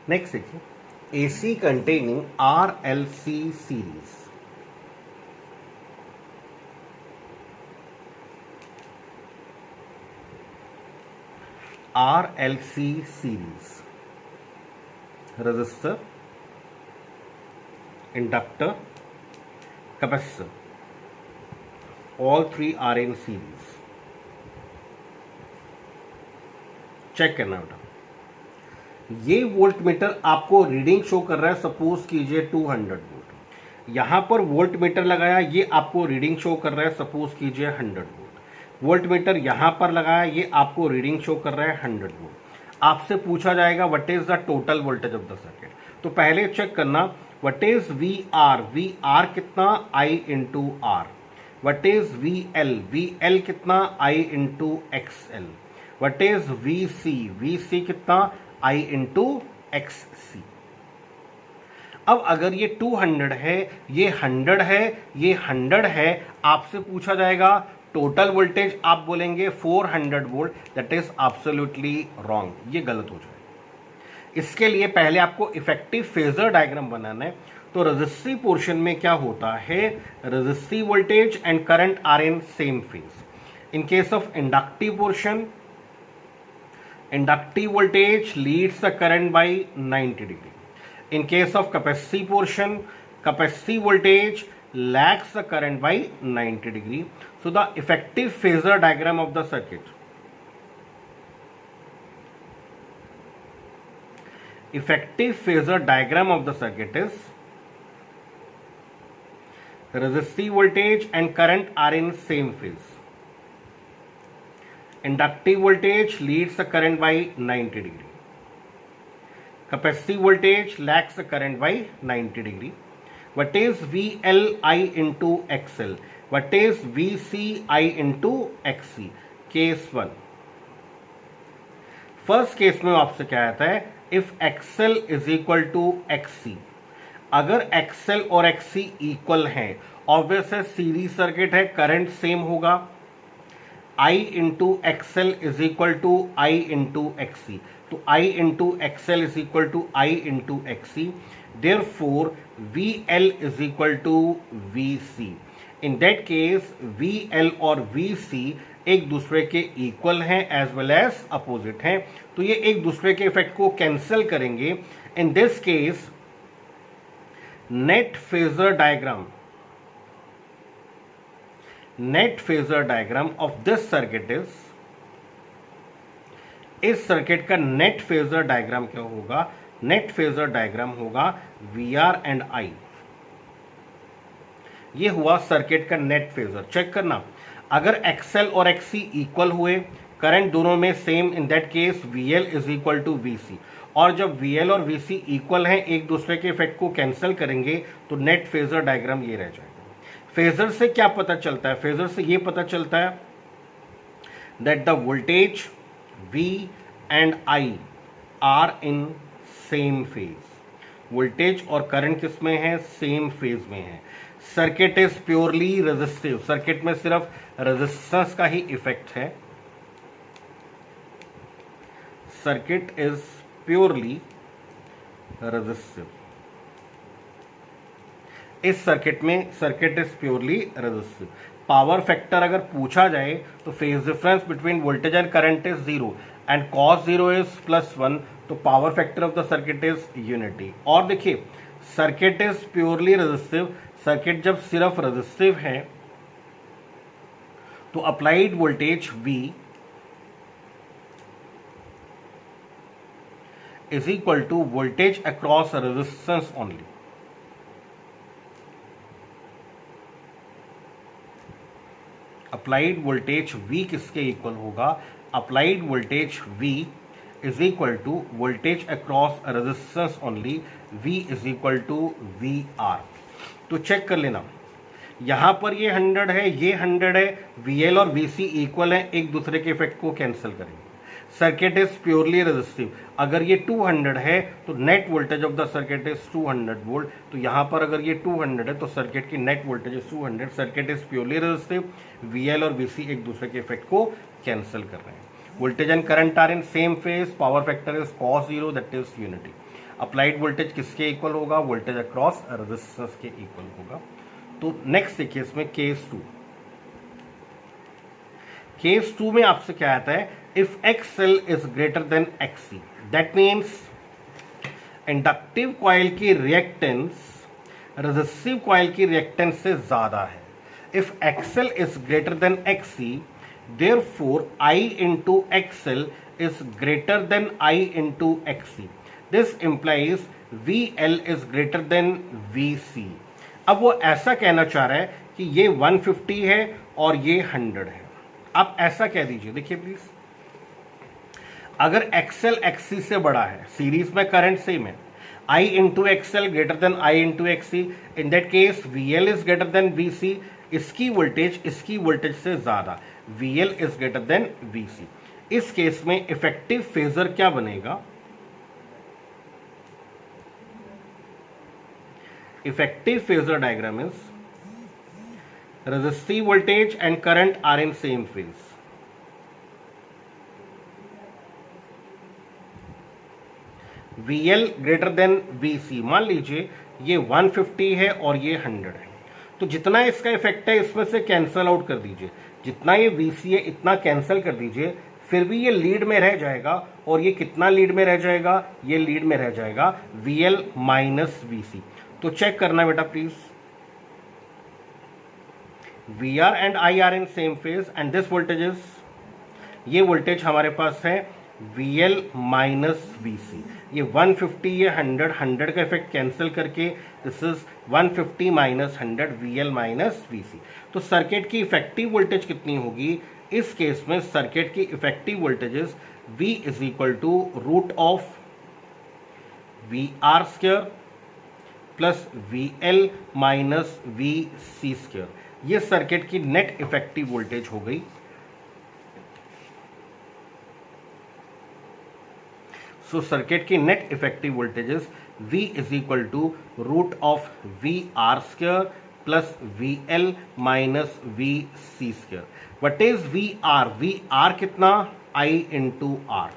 Next देखिए, AC containing RLC series. RLC series, resistor, inductor, capacitor, all three are in series. Check करना बेटा, ये volt meter आपको reading show कर रहा है, सपोज कीजिए 200 वोल्ट। यहां पर वोल्ट मीटर लगाया, ये आपको रीडिंग शो कर रहा है, सपोज कीजिए 100 वोल्ट। वोल्ट मीटर यहां पर लगाया, ये आपको रीडिंग शो कर रहा है 100 वोल्ट। आपसे पूछा जाएगा what is the total voltage of the circuit. तो पहले चेक करना व्हाट इज वी आर कितना, I into R. What is V L कितना, I into X L. What is V C कितना, आई इंटू एक्स सी। अब अगर ये 200 है, ये 100 है, ये 100 है, आपसे पूछा जाएगा टोटल वोल्टेज, आप बोलेंगे 400 volt. That is absolutely wrong, ये गलत हो जाएगा। इसके लिए पहले आपको इफेक्टिव फेजर डायग्राम बनाना है। तो रेजिस्टिव पोर्शन में क्या होता है, resistive voltage and current are in same phase. In case of inductive portion, inductive voltage leads the current by 90 degree. In case of capacitive portion, capacitive voltage lags the current by 90 degree. So the effective phasor diagram of the circuit, effective phasor diagram of the circuit is resistive voltage and current are in same phase. Inductive voltage leads the current by 90 degree. Capacitive voltage lags the current by 90 degree. What is VLI into XL? What is VCI into XC? Case 1. First case में आपसे क्या आता है, if XL is equal to XC। अगर XL और XC इक्वल हैं, obvious है सीरीज सर्किट है, करंट सेम होगा। I into XL is equal to I into XC. तो I into XL is equal to I into XC. Therefore VL is equal to VC। In that case VL और VC एक दूसरे के equal हैं as well as opposite हैं, तो ये एक दूसरे के इफेक्ट को कैंसिल करेंगे। In this case net phasor diagram of this circuit इस सर्किट का नेट फेजर डायग्राम क्या होगा, नेट फेजर डायग्राम होगा VR एंड I। ये हुआ सर्किट का नेट फेजर। चेक करना, अगर XL और XC इक्वल हुए, करंट दोनों में same, in that case VL is equal to VC। और जब VL और VC इक्वल हैं, एक दूसरे के इफेक्ट को कैंसिल करेंगे, तो नेट फेजर डायग्राम ये रह जाएगा। फेजर से क्या पता चलता है, फेजर से ये पता चलता है that the voltage V and I are in same phase. Voltage और करंट किस में है, सेम फेज में है। Circuit is purely resistive, circuit में सिर्फ रेजिस्टेंस का ही इफेक्ट है। Circuit is purely resistive. इस सर्किट में circuit is purely resistive. Power factor अगर पूछा जाए तो phase difference between voltage and current is 0 and cos 0 is +1, तो power factor of the circuit is unity. और देखिए circuit is purely resistive, circuit जब सिर्फ रेजिस्टिव है तो applied voltage V is equal to voltage across resistance only. Applied voltage V किसके equal होगा, applied voltage V is equal to voltage across resistance only, V is equal to VR। तो check कर लेना, यहां पर ये 100 है, ये 100 है, VL और VC इक्वल है, एक दूसरे के इफेक्ट को कैंसिल करेंगे। सर्किट इज प्योरली रेजिस्टिव, अगर ये 200 है तो net voltage of the circuit is 200 volt. तो यहां पर अगर ये 200 है तो सर्किट की net voltage is 200। Circuit is purely resistive, VL और VC एक दूसरे के इफेक्ट को कैंसिल कर रहे हैं। Voltage and current are in same phase. Power factor is cos 0, that is unity. Applied voltage किसके इक्वल होगा? वोल्टेज अक्रॉस रेजिस्टेंस के इक्वल होगा. तो नेक्स्ट देखिए इसमें केस 2. केस 2 में आपसे क्या आता है? If XL is greater than XC, that means inductive coil की रिएक्टेंस रेजिस्टिव कॉइल की रिएक्टेंस से ज्यादा है. If XL is greater than XC, therefore I into XL is greater than I into XC. This implies VL is greater than VC. अब वो ऐसा कहना चाह रहा है कि ये 150 है और ये 100 है. आप ऐसा कह दीजिए. देखिए प्लीज, अगर XL XC से बड़ा है, सीरीज में करंट सेम है, I into XL greater than I into XC, in that case VL is greater than VC. इसकी वोल्टेज से ज्यादा, VL is greater than VC. इस केस में इफेक्टिव फेजर क्या बनेगा? Effective phasor diagram is resistive voltage and current are in same phase. VL greater than VC. मान लीजिए ये 150 है और ये 100 है, तो जितना इसका इफेक्ट है इसमें से कैंसल आउट कर दीजिए. जितना ये VC है इतना कैंसल कर दीजिए, फिर भी ये लीड में रह जाएगा. और ये कितना लीड में रह जाएगा? ये लीड में रह जाएगा VL माइनस VC. तो चेक करना बेटा please. VR and I are in same phase and this voltage is, ये वोल्टेज हमारे पास है VL माइनस VC. ये 150, ये 100 का इफेक्ट कैंसिल करके this is 150 minus 100 VL minus VC. तो सर्किट की इफेक्टिव वोल्टेज कितनी होगी? इस केस में सर्किट की effective voltages V is equal to root of VR square plus VL minus VC square. ये सर्किट की नेट इफेक्टिव वोल्टेज हो गई. सो सर्किट की net effective voltages V is equal to root of VR square plus VL minus VC square. What is VR? VR कितना? I into R.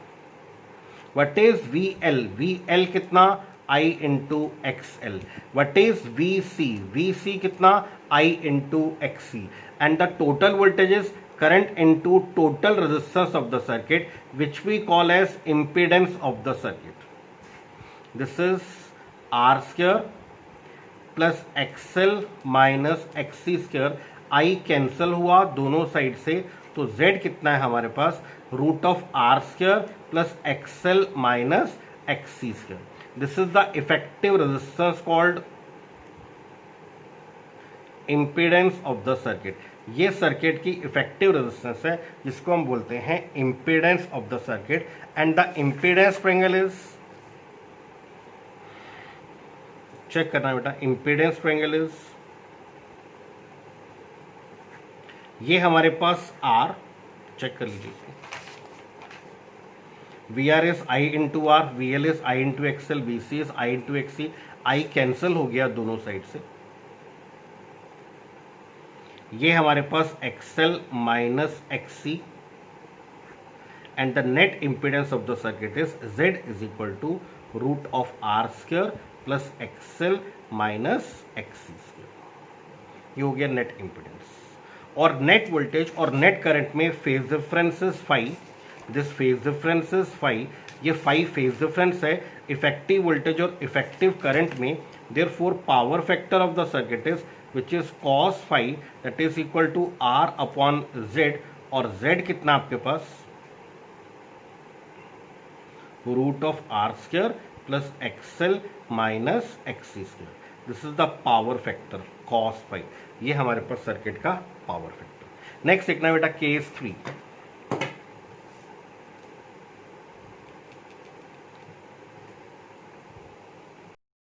What is VL? VL कितना? I into XL. What is VC? VC कितना? I into XC. And the total voltages current into total resistance of the circuit, which we call as impedance of the circuit. This is R square plus XL minus XC square. I cancel हुआ दोनों side से, तो Z कितना है हमारे पास? Root of R square plus XL minus XC square. This is the effective resistance called impedance of the circuit. ये circuit की इफेक्टिव रेजिस्टेंस है जिसको हम बोलते हैं impedance of the circuit. And the impedance triangle is, check करना बेटा, impedance triangle is, ये हमारे पास R, चेक कर लीजिए. VR is I into R, VL is I into XL, VC is I into XC. I cancel हो गया दोनों side से. ये हमारे पास XL minus XC and the net impedance of the circuit is Z is equal to root of R square plus XL minus XC square. ये हो गया नेट इम्पीडेंस. और नेट वोल्टेज और नेट करंट में phase difference is 5. This phase difference is 5. ये 5 phase difference है effective voltage और effective current में. Therefore power factor of the circuit is which is cos phi, that is equal to R upon Z. और Z कितना आपके पास? Root of R square plus XL minus XC square. This is the power factor cos phi. ये हमारे पास circuit का power factor. Next देखना बेटा केस 3.